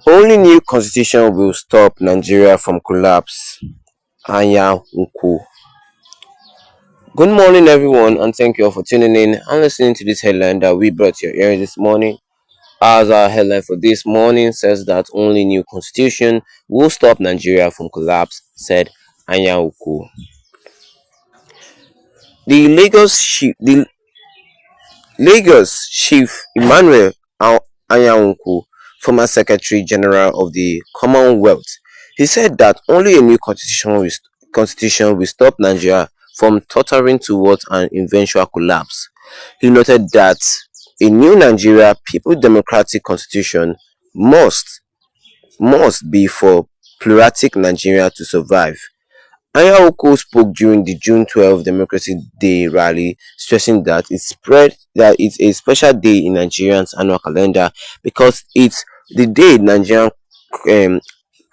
Only new constitution will stop Nigeria from collapse. Anyoku. Good morning, everyone, and thank you all for tuning in and listening to this headline that we brought to your ears this morning. As our headline for this morning says that only new constitution will stop Nigeria from collapse, said Anyoku. The Lagos Chief Emmanuel Anyoku, former Secretary General of the Commonwealth, he said that only a new constitution will stop Nigeria from tottering towards an eventual collapse. He noted that a new Nigeria People Democratic Constitution must must be for pluralistic Nigeria to survive. Anyaoku spoke during the June 12 Democracy Day rally, stressing that it's a special day in Nigerians' annual calendar because it's the day Nigerian um,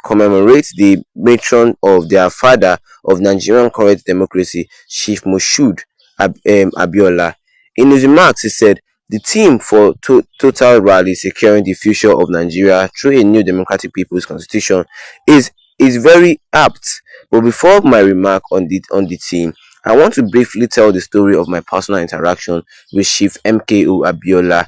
commemorates the matron of their father of Nigerian current democracy, Chief Moshood Abiola. In his remarks, he said the theme for total rally securing the future of Nigeria through a new democratic people's constitution is is very apt. But before my remark on the theme, I want to briefly tell the story of my personal interaction with Chief MKO Abiola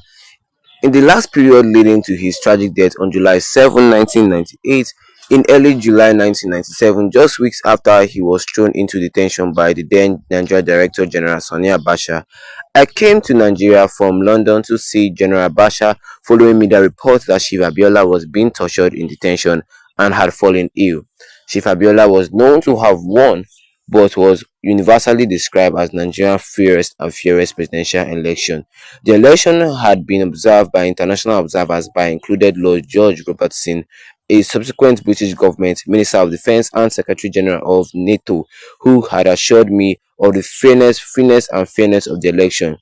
in the last period leading to his tragic death on July 7, 1998. In early July 1997, just weeks after he was thrown into detention by the then Nigeria Director General Sani Abacha, I came to Nigeria from London to see General Abacha following media reports that Chief Abiola was being tortured in detention and had fallen ill. Chief Abiola was known to have won but was universally described as Nigeria's fairest presidential election. The election had been observed by international observers by included Lord George Robertson, a subsequent British government Minister of Defence and Secretary General of NATO, who had assured me of the freeness and fairness of the election.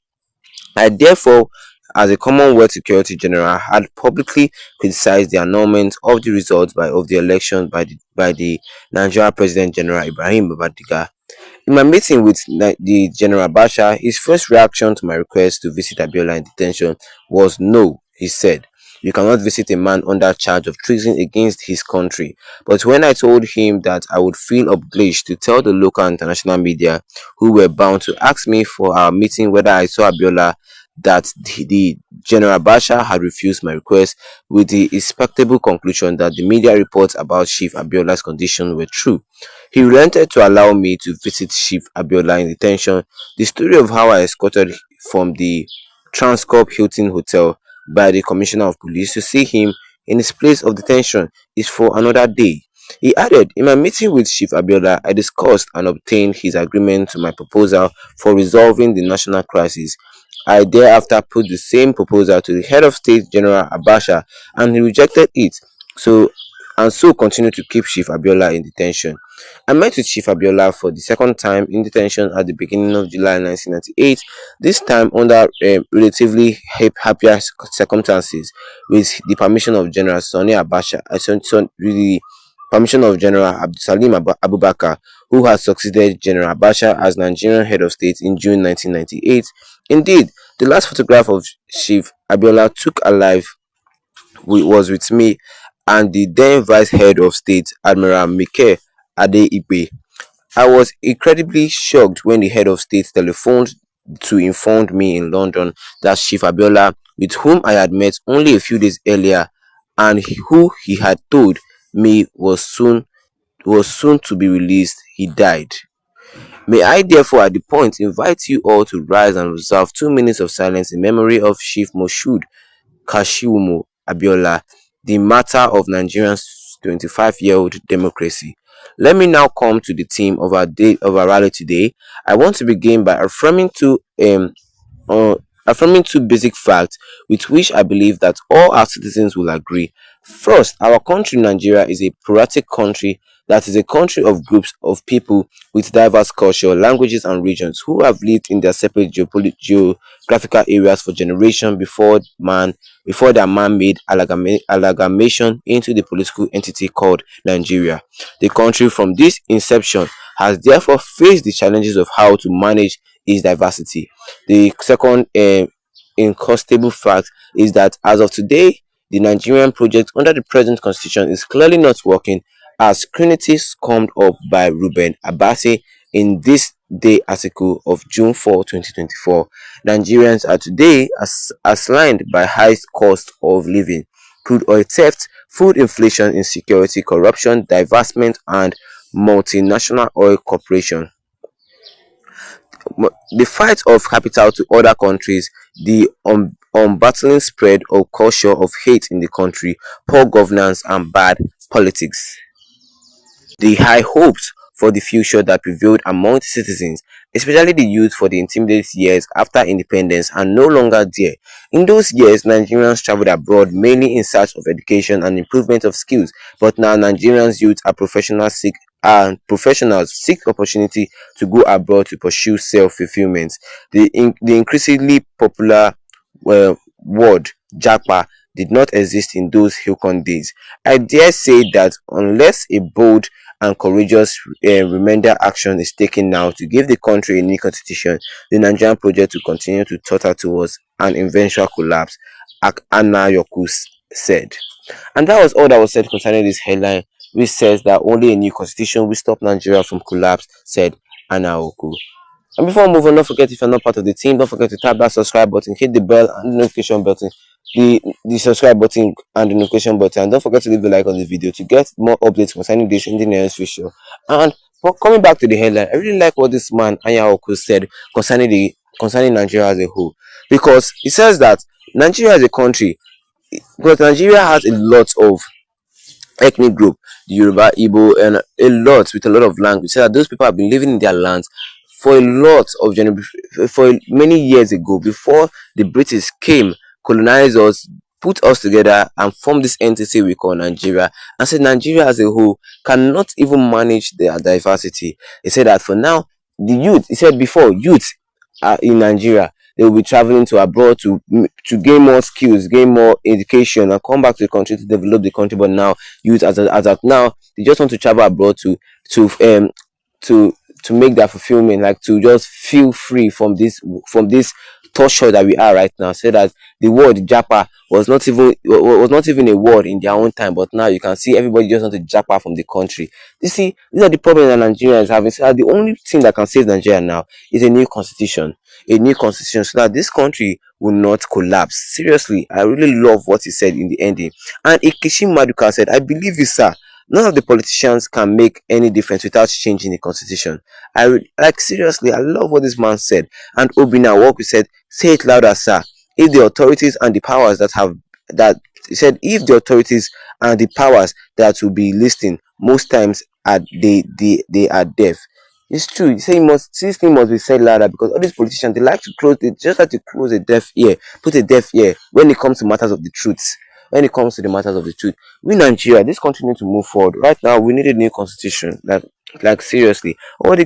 I therefore, as a Commonwealth Security General, had publicly criticized the annulment of the results of the election by the Nigeria President General Ibrahim Babangida. In my meeting with the General Basha, his first reaction to my request to visit Abiola in detention was no, he said. You cannot visit a man under charge of treason against his country. But when I told him that I would feel obliged to tell the local and international media who were bound to ask me for our meeting whether I saw Abiola, that the General Basha had refused my request with the respectable conclusion that the media reports about Chief Abiola's condition were true. He relented to allow me to visit Chief Abiola in detention. The story of how I escorted from the Transcorp Hilton Hotel by the Commissioner of Police to see him in his place of detention is for another day. He added, in my meeting with Chief Abiola, I discussed and obtained his agreement to my proposal for resolving the national crisis. I thereafter put the same proposal to the head of state, General Abacha, and he rejected it. So continued to keep Chief Abiola in detention. I met with Chief Abiola for the second time in detention at the beginning of July 1998, this time under relatively happier circumstances, with the permission of General Sani Abacha, with the permission of General Abdusalim Abubakar, who had succeeded General Abacha as Nigerian head of state in June 1998. Indeed, the last photograph of Chief Abiola took alive was with me and the then vice head of state, Admiral Mike Adeipe. I was incredibly shocked when the head of state telephoned to inform me in London that Chief Abiola, with whom I had met only a few days earlier and who he had told me was soon to be released, he died. May I therefore at the point invite you all to rise and observe 2 minutes of silence in memory of Chief Moshood Kashiwumo Abiola, the matter of Nigeria's 25-year-old democracy. Let me now come to the theme of our rally today. I want to begin by affirming two basic facts with which I believe that all our citizens will agree. First, our country, Nigeria, is a pluralistic country that is a country of groups of people with diverse culture, languages, and regions who have lived in their separate geographical areas for generations before their man-made amalgamation into the political entity called Nigeria. The country from this inception has therefore faced the challenges of how to manage its diversity. The second incontestable fact is that as of today, the Nigerian project under the present constitution is clearly not working, as critics summed up by Ruben Abasi in this day article of June 4, 2024. Nigerians are today assailed by high cost of living, crude oil theft, food inflation, insecurity, corruption, divestment, and multinational oil corporation. The flight of capital to other countries, the unbattling spread of culture of hate in the country, poor governance, and bad politics. The high hopes for the future that prevailed among citizens, especially the youth for the intermediate years after independence, are no longer there. In those years, Nigerians traveled abroad mainly in search of education and improvement of skills, but now Nigerians youth are professionals seek opportunity to go abroad to pursue self-fulfillment. The increasingly popular word "japa" did not exist in those Hilcon days. I dare say that unless a bold and courageous remainder action is taken now to give the country a new constitution, the Nigerian project will continue to totter towards an eventual collapse, Anyoku said. And that was all that was said concerning this headline, which says that only a new constitution will stop Nigeria from collapse, said Anyoku. And before we move on, don't forget, if you're not part of the team, don't forget to tap that subscribe button, hit the bell and the notification button, the subscribe button and the notification button, and don't forget to leave a like on the video to get more updates concerning this in the next video. And for coming back to the headline, I really like what this man Anyoku said concerning Nigeria as a whole, because he says that Nigeria as a country, because Nigeria has a lot of ethnic group, the Yoruba, Igbo, and a lot of language. So that those people have been living in their lands for a lot of for many years ago, before the British came, colonized us, put us together, and formed this entity we call Nigeria. And said Nigeria as a whole cannot even manage their diversity. He said that for now, the youth. He said before, youth in Nigeria, they will be traveling to abroad to gain more skills, gain more education, and come back to the country to develop the country. But now, youth as of now, they just want to travel abroad to to to make that fulfillment, like to just feel free from this torture that we are right now. Say that the word japa was not even a word in their own time, but now you can see everybody just want to japa from the country. You see, these are the problems that Nigeria is having. So that the only thing that can save Nigeria now is a new constitution, so that this country will not collapse. Seriously, I really love what he said in the ending. And Ikishim Maduka said, I believe you, sir. None of the politicians can make any difference without changing the constitution. Like, seriously, I love what this man said. And Obina Woku said, say it louder, sir. If the authorities and the powers he said, if the authorities and the powers that will be listening most times they are deaf. It's true. You say this thing must be said louder, because all these politicians, they just like to close a deaf ear, put a deaf ear when it comes to matters of the truth. When it comes to the matters of the truth, we Nigeria, this continue to move forward. Right now, we need a new constitution. Like seriously, all the